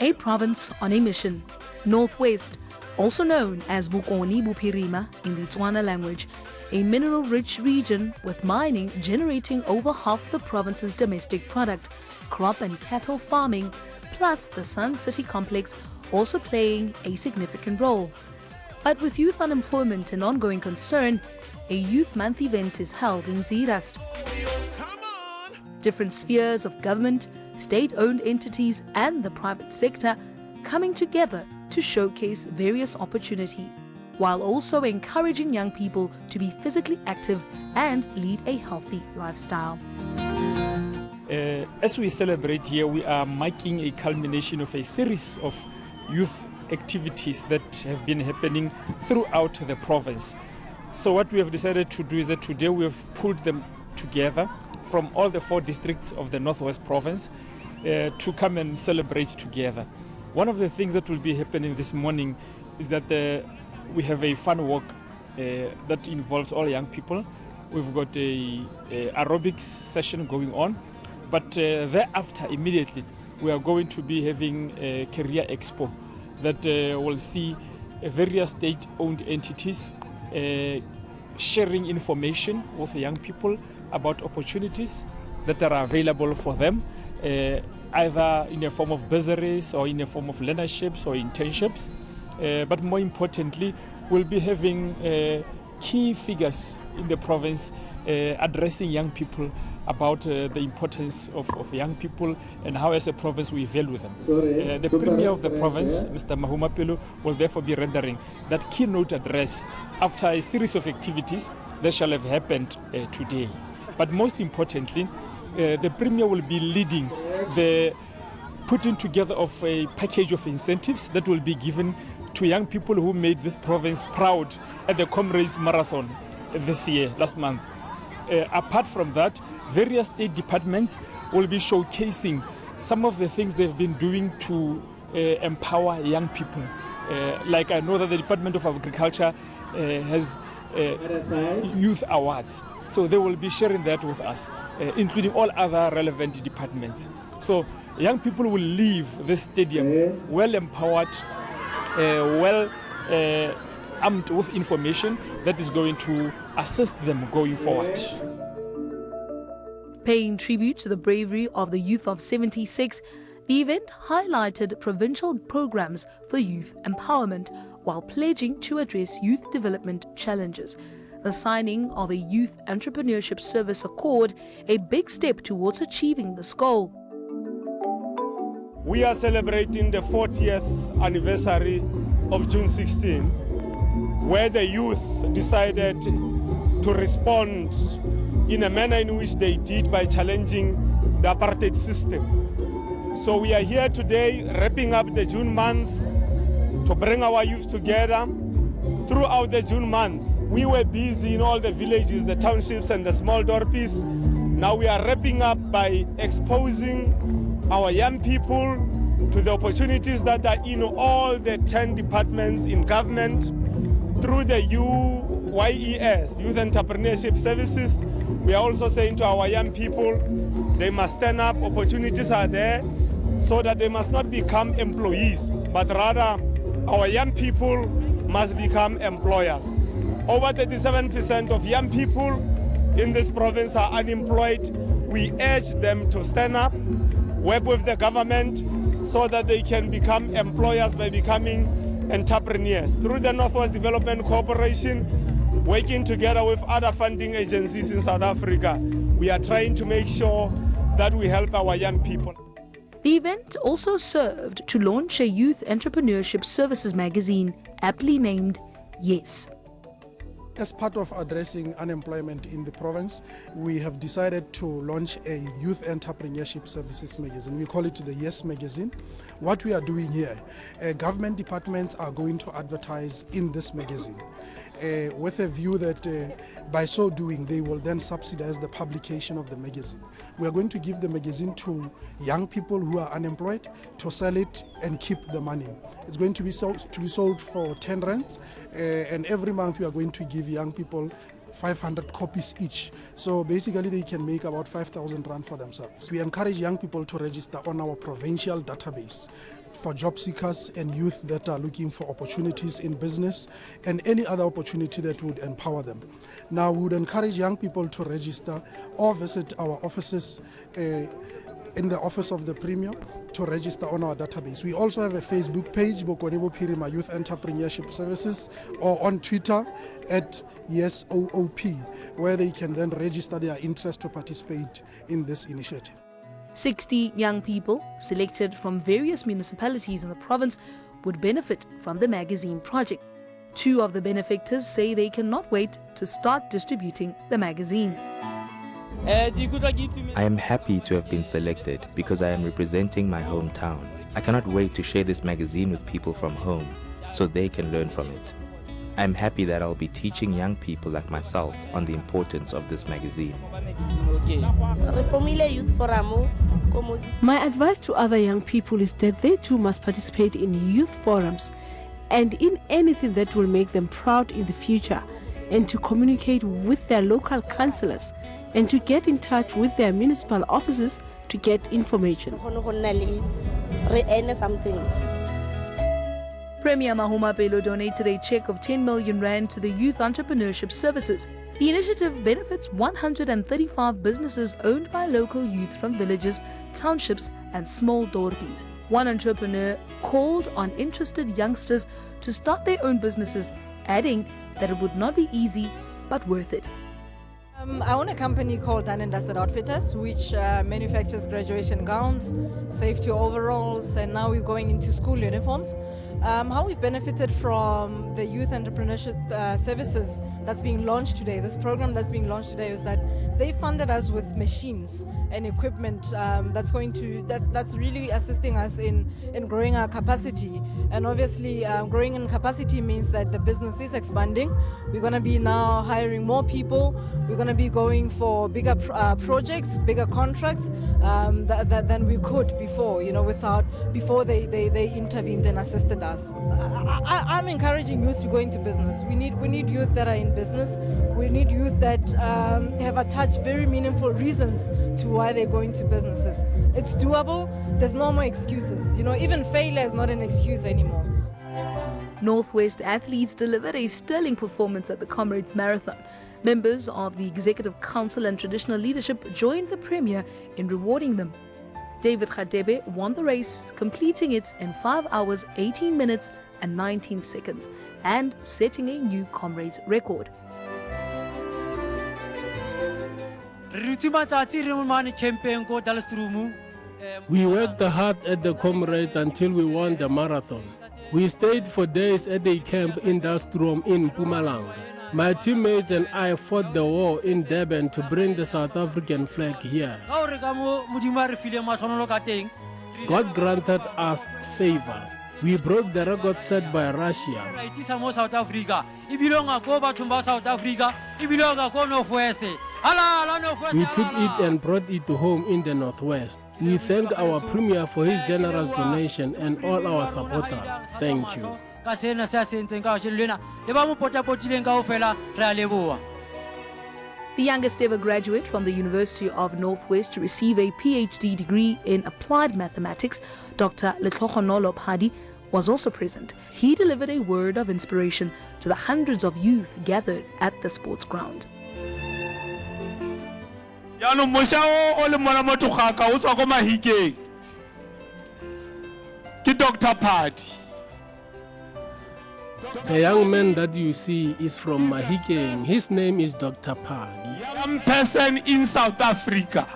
A province on a mission, Northwest, also known as Bokone Bophirama in the Tswana language, a mineral-rich region with mining generating over half the province's domestic product, crop and cattle farming, plus the Sun City complex also playing a significant role. But with youth unemployment an ongoing concern, a Youth Month event is held in Zeerust. Different spheres of government, state-owned entities and the private sector coming together to showcase various opportunities, while also encouraging young people to be physically active and lead a healthy lifestyle. As we celebrate here, we are marking a culmination of a series of youth activities that have been happening throughout the province. So what we have decided to do is that today we have pulled them together from all the 4 districts of the Northwest province to come and celebrate together. One of the things that will be happening this morning is that we have a fun walk that involves all young people. We've got a aerobics session going on, but thereafter immediately we are going to be having a career expo that will see various state-owned entities sharing information with young people about opportunities that are available for them, either in a form of bursaries or in a form of learnerships or internships. But more importantly, we'll be having key figures in the province addressing young people about the importance of young people and how as a province we value them. The Premier of the province, Mr. Mahumapelo, will therefore be rendering that keynote address after a series of activities that shall have happened today. But most importantly, the Premier will be leading the putting together of a package of incentives that will be given to young people who made this province proud at the Comrades Marathon this year, last month. Apart from that, various state departments will be showcasing some of the things they've been doing to empower young people. Like I know that the Department of Agriculture has youth awards. So they will be sharing that with us, including all other relevant departments. So young people will leave this stadium well empowered, well armed with information that is going to assist them going forward. Paying tribute to the bravery of the youth of 76, the event highlighted provincial programs for youth empowerment while pledging to address youth development challenges. The signing of a Youth Entrepreneurship Service Accord, a big step towards achieving this goal. We are celebrating the 40th anniversary of June 16, where the youth decided to respond in a manner in which they did by challenging the apartheid system. So we are here today wrapping up the June month to bring our youth together. Throughout the June month, we were busy in all the villages, the townships and the small dorpies. Now we are wrapping up by exposing our young people to the opportunities that are in all the 10 departments in government through the UYES, Youth Entrepreneurship Services. We are also saying to our young people, they must stand up, opportunities are there, so that they must not become employees, but rather our young people must become employers. Over 37% of young people in this province are unemployed. We urge them to stand up, work with the government so that they can become employers by becoming entrepreneurs. Through the Northwest Development Corporation, working together with other funding agencies in South Africa, we are trying to make sure that we help our young people. The event also served to launch a Youth Entrepreneurship Services magazine, aptly named Yes. As part of addressing unemployment in the province, we have decided to launch a Youth Entrepreneurship Services magazine. We call it the Yes magazine. What we are doing here, government departments are going to advertise in this magazine with a view that by so doing they will then subsidize the publication of the magazine. We are going to give the magazine to young people who are unemployed to sell it and keep the money. It's going to be sold for 10 rands, and every month we are going to give young people 500 copies each. So basically they can make about 5,000 rand for themselves. We encourage young people to register on our provincial database for job seekers and youth that are looking for opportunities in business and any other opportunity that would empower them. Now, we would encourage young people to register or visit our offices in the office of the Premier to register on our database. We also have a Facebook page, Bokone Bophirama Youth Entrepreneurship Services, or on Twitter at YesOOP, where they can then register their interest to participate in this initiative. 60 young people selected from various municipalities in the province would benefit from the magazine project. 2 of the benefactors say they cannot wait to start distributing the magazine. I am happy to have been selected because I am representing my hometown. I cannot wait to share this magazine with people from home so they can learn from it. I am happy that I'll be teaching young people like myself on the importance of this magazine. My advice to other young people is that they too must participate in youth forums and in anything that will make them proud in the future, and to communicate with their local councillors and to get in touch with their municipal offices to get information. Premier Mahoma Bello donated a cheque of 10 million rand to the Youth Entrepreneurship Services. The initiative benefits 135 businesses owned by local youth from villages, townships and small dorpies. One entrepreneur called on interested youngsters to start their own businesses, adding that it would not be easy but worth it. I own a company called Done and Dusted Outfitters, which manufactures graduation gowns, safety overalls, and now we're going into school uniforms. How we've benefited from the Youth Entrepreneurship Services that's being launched today, this program that's being launched today, is that they funded us with machines and equipment that's really assisting us in growing our capacity. And obviously growing in capacity means that the business is expanding. We're going to be now hiring more people. We're going to be going for bigger projects, bigger contracts than we could before, before they intervened and assisted us. I'm encouraging youth to go into business. We need youth that are in business. We need youth that have attached very meaningful reasons to why they go into businesses. It's doable. There's no more excuses. Even failure is not an excuse anymore. Northwest athletes delivered a sterling performance at the Comrades Marathon. Members of the Executive Council and Traditional Leadership joined the Premier in rewarding them. David Khadebe won the race, completing it in 5 hours, 18 minutes and 19 seconds, and setting a new Comrades record. We worked hard at the Comrades until we won the marathon. We stayed for days at a camp in Dalstrom in Mpumalanga. My teammates and I fought the war in Durban to bring the South African flag here. God granted us favor. We broke the record set by Russia. We took it and brought it home in the Northwest. We thank our Premier for his generous donation and all our supporters. Thank you. The youngest ever graduate from the University of Northwest to receive a PhD degree in applied mathematics, Dr. Letlogonolo Phadi, was also present. He delivered a word of inspiration to the hundreds of youth gathered at the sports ground. Dr. Phadi. The young man that you see is from Mahikeng. His name is Dr. Phadi. Young person in South Africa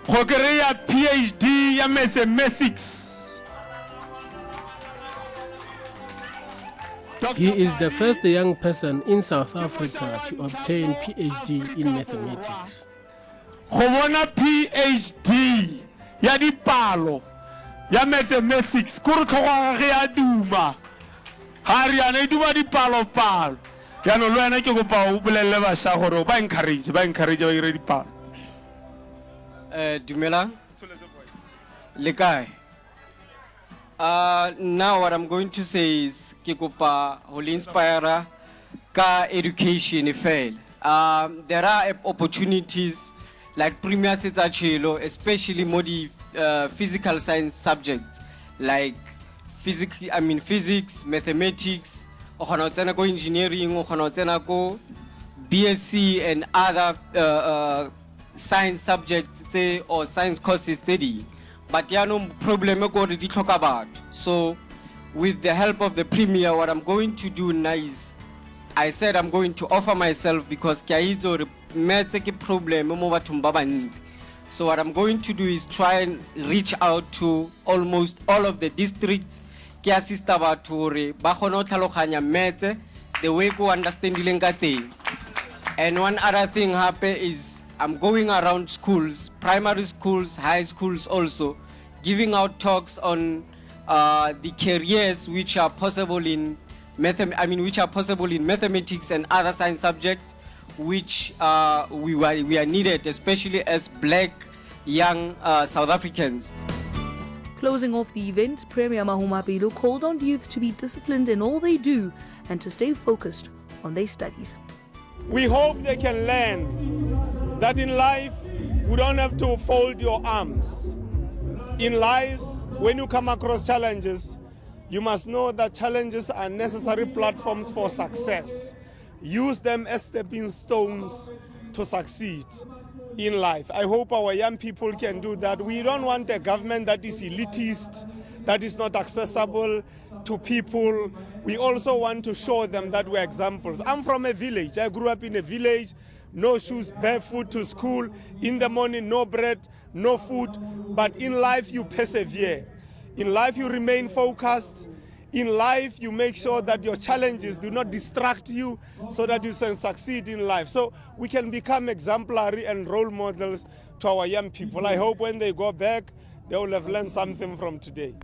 who create a PhD in mathematics. He is the first young person in South Africa to obtain PhD in mathematics. Govona PhD ya dipalo ya mathematics kuri tlhoga ge ya duma. Hariana iduma dipalo palo. Yano lo ena ke go pa o bolelle ba sha gore ba encourage ba ire dipalo. Dumela. Le kae? Now what I'm going to say is ke kopa ho inspire ka education fela. there are opportunities like Premier Setachelo, especially more the physical science subjects like physics, mathematics, or engineering, or BSc and other science subjects or science courses study. But there are no problem already talk about. So with the help of the Premier, what I'm going to do now is I said I'm going to offer myself because kaizo problem. So what I'm going to do is try and reach out to almost all of the districts ke assist batho ba kgona go tlhaloganya metse the way go understand thing. And one other thing happen is I'm going around schools, primary schools, high schools also, giving out talks on the careers which are possible in mathematics and other science subjects, which we are needed, especially as black young South Africans. Closing off the event, Premier Mahumapelo called on youth to be disciplined in all they do and to stay focused on their studies. We hope they can learn that in life, we don't have to fold your arms. In life, when you come across challenges, you must know that challenges are necessary platforms for success. Use them as stepping stones to succeed in life. I hope our young people can do that. We don't want a government that is elitist, that is not accessible to people. We also want to show them that we're examples. I'm from a village. I grew up in a village, no shoes, barefoot to school, in the morning, no bread, no food. But in life, you persevere. In life, you remain focused. In life, you make sure that your challenges do not distract you so that you can succeed in life. So we can become exemplary and role models to our young people. I hope when they go back, they will have learned something from today.